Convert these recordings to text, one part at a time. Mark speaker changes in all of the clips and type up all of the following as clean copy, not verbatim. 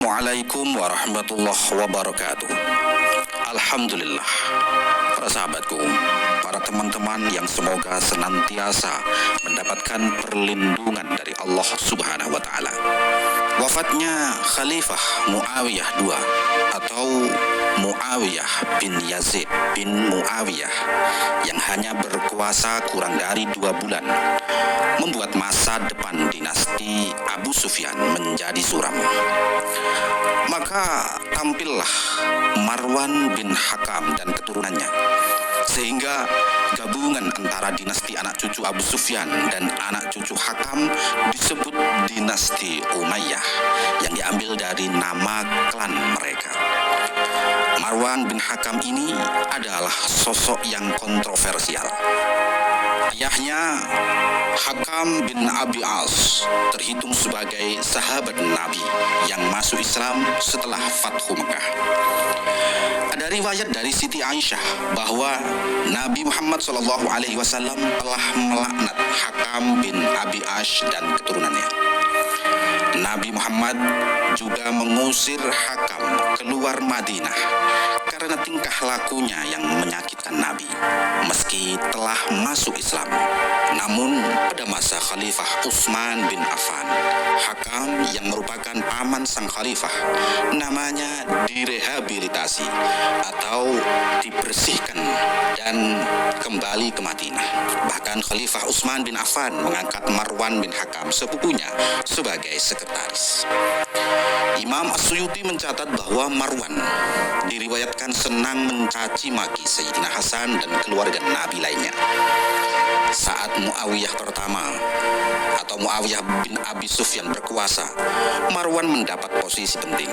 Speaker 1: Assalamualaikum warahmatullahi wabarakatuh. Alhamdulillah, para sahabatku, para teman-teman yang semoga senantiasa mendapatkan perlindungan dari Allah Subhanahu wa Ta'ala. Wafatnya Khalifah Muawiyah II atau Muawiyah bin Yazid bin Muawiyah yang hanya berkuasa kurang dari 2 bulan membuat masa depan dinasti Abu Sufyan menjadi suram. Maka tampillah Marwan bin Hakam dan keturunannya, sehingga gabungan antara dinasti anak cucu Abu Sufyan dan anak cucu Hakam disebut dinasti Umayyah yang diambil dari nama klan mereka. Marwan bin Hakam ini adalah sosok yang kontroversial. Ayahnya Hakam bin Abi As terhitung sebagai sahabat Nabi yang masuk Islam setelah Fathu Mekah. Ada riwayat dari Siti Aisyah bahwa Nabi Muhammad SAW telah melaknat Hakam bin Abi As dan keturunannya. Nabi Muhammad juga mengusir Hakam keluar Madinah karena tingkah lakunya yang menyakitkan Nabi meski telah masuk Islam. Namun pada masa Khalifah Utsman bin Affan, Hakam yang merupakan paman sang khalifah namanya direhabilitasi atau dibersihkan dan kembali ke Madinah. Bahkan Khalifah Utsman bin Affan mengangkat Marwan bin Hakam sepupunya sebagai sekretaris. Imam As-Suyuti mencatat bahwa Marwan diriwayatkan senang mencaci maki Sayyidina Hasan dan keluarga Nabi lainnya. Saat Muawiyah pertama atau Muawiyah bin Abi Sufyan berkuasa, Marwan mendapat posisi penting,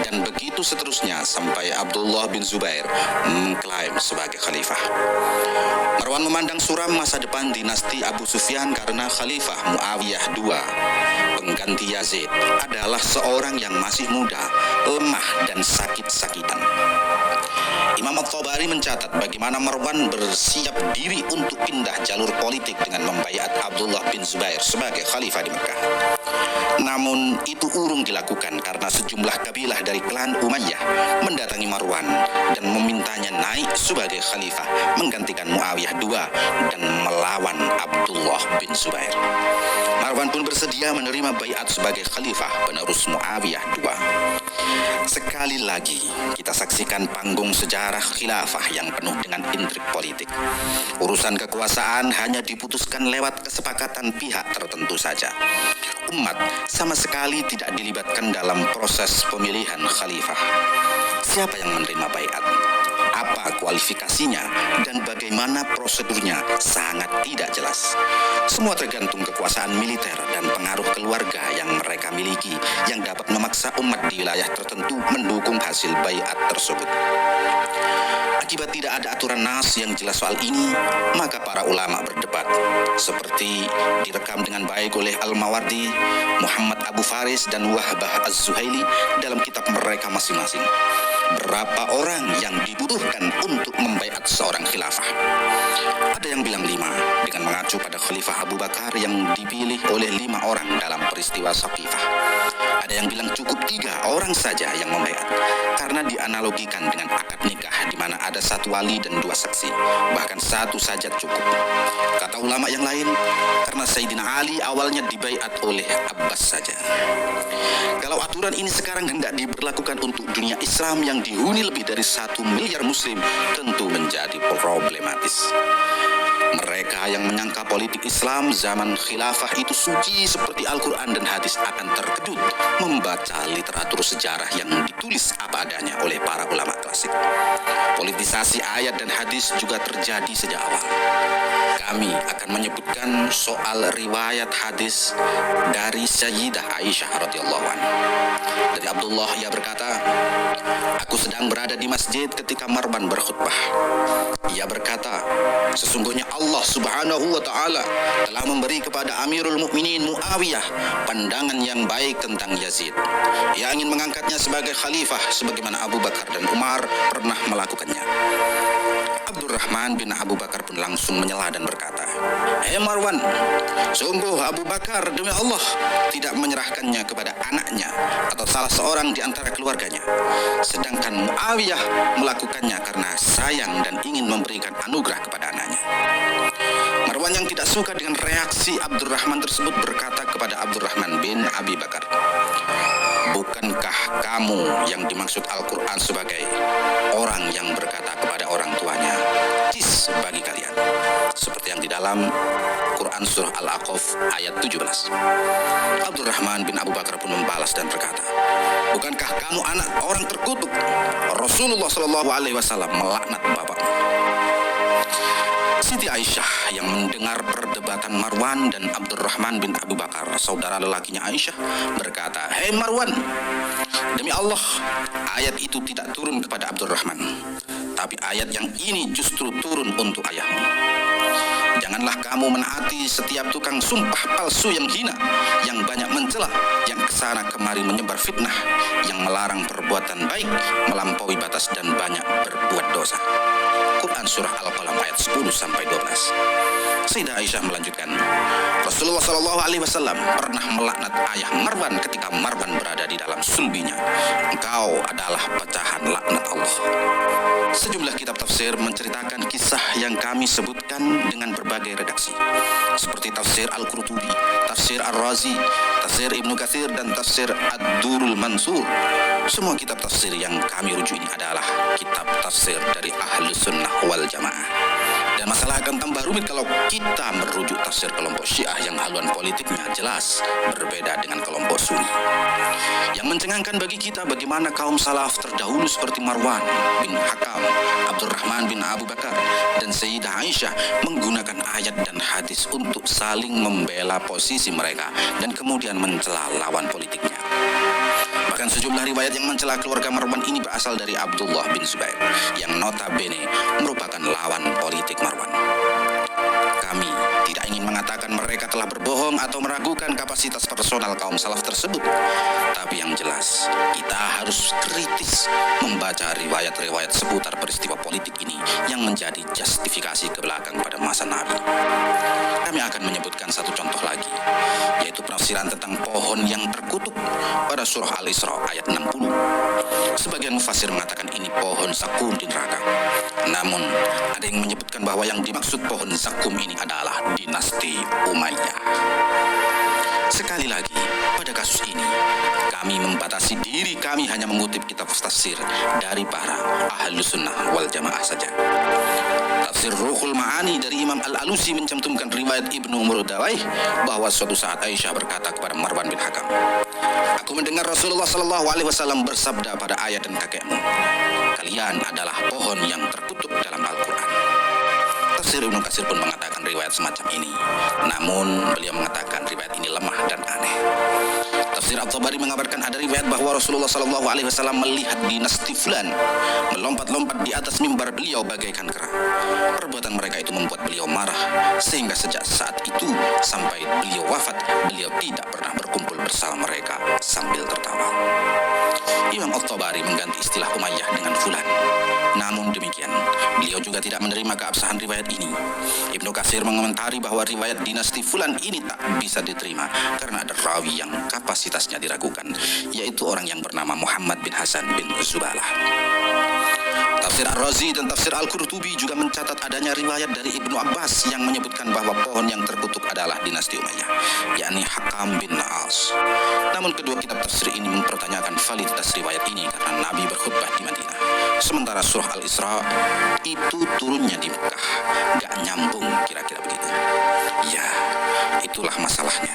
Speaker 1: dan begitu seterusnya sampai Abdullah bin Zubair mengklaim sebagai khalifah. Marwan memandang suram masa depan dinasti Abu Sufyan karena Khalifah Muawiyah II, pengganti Yazid, adalah seorang yang masih muda, lemah dan sakit-sakitan. Imam At-Tabari mencatat bagaimana Marwan bersiap diri untuk pindah jalur politik dengan membaiat Abdullah bin Zubair sebagai khalifah di Mekah. Namun itu urung dilakukan karena sejumlah kabilah dari klan Umayyah mendatangi Marwan dan memintanya naik sebagai khalifah menggantikan Muawiyah II dan melawan Abdullah bin Zubair. Marwan pun bersedia menerima baiat sebagai khalifah penerus Muawiyah II. Sekali lagi kita saksikan panggung sejarah khilafah yang penuh dengan intrik politik. Urusan kekuasaan hanya diputuskan lewat kesepakatan pihak tertentu saja. Umat sama sekali tidak dilibatkan dalam proses pemilihan khalifah. Siapa yang menerima baiat? Apa kualifikasinya dan bagaimana prosedurnya sangat tidak jelas. Semua tergantung kekuasaan militer dan pengaruh keluarga yang mereka miliki yang dapat memaksa umat di wilayah tertentu mendukung hasil baiat tersebut. Akibat tidak ada aturan nas yang jelas soal ini, maka para ulama berdebat, seperti direkam dengan baik oleh Al-Mawardi, Muhammad Abu Faris dan Wahbah Az-Zuhaili dalam kitab mereka masing-masing. Berapa orang yang dibutuhkan untuk membaiat seorang khilafah? Ada yang bilang 5 dengan mengacu pada Khalifah Abu Bakar yang dipilih oleh 5 orang dalam peristiwa Saqifah. Ada yang bilang cukup 3 orang saja yang membaiat karena dianalogikan dengan akad nikah di mana ada 1 wali dan 2 saksi, bahkan 1 saja cukup. Kata ulama yang lain, karena Sayyidina Ali awalnya dibaiat oleh Abbas saja. Kalau aturan ini sekarang hendak diberlakukan untuk dunia Islam yang dihuni lebih dari 1 miliar muslim, tentu menjadi problematis. Mereka yang menyangka politik Islam zaman khilafah itu suci seperti Al-Quran dan hadis akan terkejut membaca literatur sejarah yang ditulis apa adanya oleh para ulama klasik. Politisasi ayat dan hadis juga terjadi sejak awal. Kami akan menyebutkan soal riwayat hadis dari Sayyidah Aisyah radhiyallahu anha. Dari Abdullah, ia berkata, "Aku sedang berada di masjid ketika Marwan berkhutbah. Ia berkata, sesungguhnya Allah Subhanahu wa Ta'ala telah memberi kepada Amirul Mukminin Muawiyah pandangan yang baik tentang Yazid. Ia ingin mengangkatnya sebagai khalifah sebagaimana Abu Bakar dan Umar pernah melakukannya. Abdurrahman bin Abu Bakar pun langsung menyela dan berkata, "Hei Marwan, sungguh Abu Bakar demi Allah tidak menyerahkannya kepada anaknya atau salah seorang di antara keluarganya, sedangkan Muawiyah melakukannya karena sayang dan ingin memberikan anugerah kepada anaknya." Marwan yang tidak suka dengan reaksi Abdurrahman tersebut berkata kepada Abdurrahman bin Abi Bakar, "Bukankah kamu yang dimaksud Al-Quran sebagai orang yang berkata kepada orang tuanya, 'Cis bagi kalian', seperti yang di dalam Quran Surah Al-Aqaf ayat 17. Abdurrahman bin Abu Bakar pun membalas dan berkata, "Bukankah kamu anak orang terkutuk? Rasulullah SAW melaknat bapakmu." Siti Aisyah yang mendengar perdebatan Marwan dan Abdurrahman bin Abu Bakar, saudara lelakinya Aisyah, berkata, "Hei Marwan, demi Allah, ayat itu tidak turun kepada Abdurrahman, tapi ayat yang ini justru turun untuk ayahmu. Janganlah kamu menaati setiap tukang sumpah palsu yang hina, yang banyak mencela, yang kesana kemari menyebar fitnah, yang melarang perbuatan baik, melampaui batas dan banyak berbuat dosa." Quran Surah Al-Qalam ayat 10-12. Sayyidah Aisyah melanjutkan, Rasulullah SAW pernah melaknat ayah Marwan ketika Marwan berada di dalam sulbinya. "Engkau adalah pecahan laknat Allah." Sejumlah kitab tafsir menceritakan kisah yang kami sebutkan dengan berbagai redaksi, seperti tafsir Al-Qurtubi, tafsir Ar-Razi, tafsir Ibnu Katsir, dan tafsir Ad-Durul Mansur. Semua kitab tafsir yang kami rujuk ini adalah kitab tafsir dari Ahlus Sunnah wal Jamaah. Dan masalah akan tambah rumit kalau kita merujuk tafsir kelompok Syiah yang haluan politiknya jelas berbeda dengan kelompok Sunni. Yang mencengangkan bagi kita bagaimana kaum salaf terdahulu seperti Marwan bin Hakam, Abdurrahman bin Abu Bakar, dan Sayyidah Aisyah menggunakan ayat dan hadis untuk saling membela posisi mereka dan kemudian mencela lawan politiknya. Bahkan sejumlah riwayat yang mencela keluarga Marwan ini berasal dari Abdullah bin Zubair yang notabene merupakan lawan politik Marwan. Kami tidak ingin mengatakan mereka telah berbohong atau meragukan kapasitas personal kaum salaf tersebut, tapi yang jelas kita harus kritis membaca riwayat-riwayat seputar peristiwa politik ini yang menjadi justifikasi ke belakang pada masa Nabi. Kami akan menyebutkan satu contoh lagi, yaitu penafsiran tentang pohon yang terkutuk pada surah Al-Isra ayat 60. Sebagian mufassir mengatakan ini pohon zakum di neraka. Namun ada yang menyebutkan bahwa yang dimaksud pohon zakum ini adalah dinasti Umayyah. Sekali lagi, pada kasus ini kami membatasi diri kami hanya mengutip kitab tafsir dari para Ahlus Sunnah wal Jamaah saja. Tafsir Ruhul Ma'ani dari Imam Al-Alusi mencantumkan riwayat Ibnu Murdawaih bahwa suatu saat Aisyah berkata kepada Marwan bin Hakam, "Aku mendengar Rasulullah SAW bersabda pada ayah dan kakekmu, kalian adalah pohon yang terkutuk dalam Al-Quran." Tafsir Ibnu Katsir pun mengatakan riwayat semacam ini, namun beliau mengatakan riwayat ini lemah dan aneh. Tafsir At-Tabari mengabarkan ada riwayat bahwa Rasulullah SAW melihat dinasti Fulan melompat-lompat di atas mimbar beliau bagaikan kera. Perbuatan mereka itu membuat beliau marah, sehingga sejak saat itu sampai beliau wafat, beliau tidak pernah berkumpul bersama mereka sambil tertawa. Imam At-Tabari mengganti istilah Umayyah dengan Fulan. Namun demikian, beliau juga tidak menerima keabsahan riwayat ini. Ibnu Katsir mengomentari bahwa riwayat dinasti Fulan ini tak bisa diterima karena ada rawi yang kapasitasnya diragukan, yaitu orang yang bernama Muhammad bin Hasan bin Zubalah. Tafsir Ar-Razi dan tafsir Al-Qurtubi juga mencatat adanya riwayat dari Ibnu Abbas yang menyebutkan bahwa pohon yang terkutuk adalah dinasti Umayyah, yakni Hakam bin As. Namun kedua kitab tafsir ini mempertanyakan validitas riwayat ini karena Nabi berkhutbah di Madinah, sementara surah Al-Isra itu turunnya di Mekah. Gak nyambung kira-kira begitu. Ya, itulah masalahnya.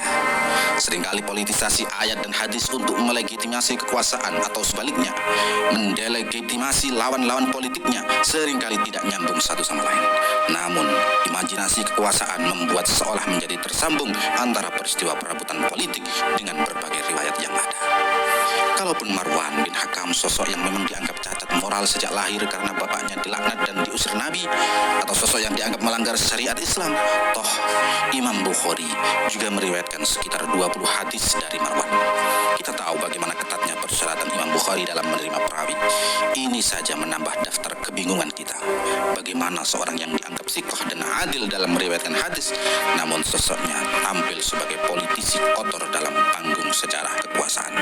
Speaker 1: Seringkali politisasi ayat dan hadis untuk melegitimasi kekuasaan atau sebaliknya mendelegitimasi lawan-lawan politiknya seringkali tidak nyambung satu sama lain. Namun, imajinasi kekuasaan membuat seolah menjadi tersambung antara peristiwa perebutan politik dengan berbagai riwayat yang ada. Kalaupun Marwan bin Hakam sosok yang memang dianggap cacat moral sejak lahir karena bapaknya dilaknat dan diusir Nabi, atau sosok yang dianggap melanggar syariat Islam, toh Imam Bukhari juga meriwayatkan sekitar 20 hadis dari Marwan. Kita tahu bagaimana ketatnya persyaratan Imam Bukhari Bukhari dalam menerima perawi. Ini saja menambah daftar kebingungan kita. Bagaimana seorang yang dianggap sikoh dan adil dalam meriwayatkan hadis, namun sosoknya tampil sebagai politisi kotor dalam panggung sejarah kekuasaan.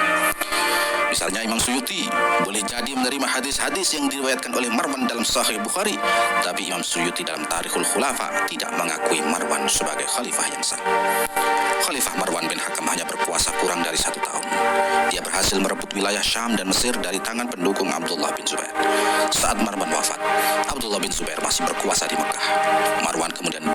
Speaker 1: Misalnya Imam Suyuti boleh jadi menerima hadis-hadis yang diriwayatkan oleh Marwan dalam Sahih Bukhari, tapi Imam Suyuti dalam Tarikhul Khulafa tidak mengakui Marwan sebagai khalifah yang sah. Khalifah Marwan bin Hakam hanya berkuasa kurang dari 1 tahun. Dia berhasil merebut wilayah Syam dan Mesir dari tangan pendukung Abdullah bin Zubair. Saat Marwan wafat, Abdullah bin Zubair masih berkuasa di Mekah. Marwan kemudian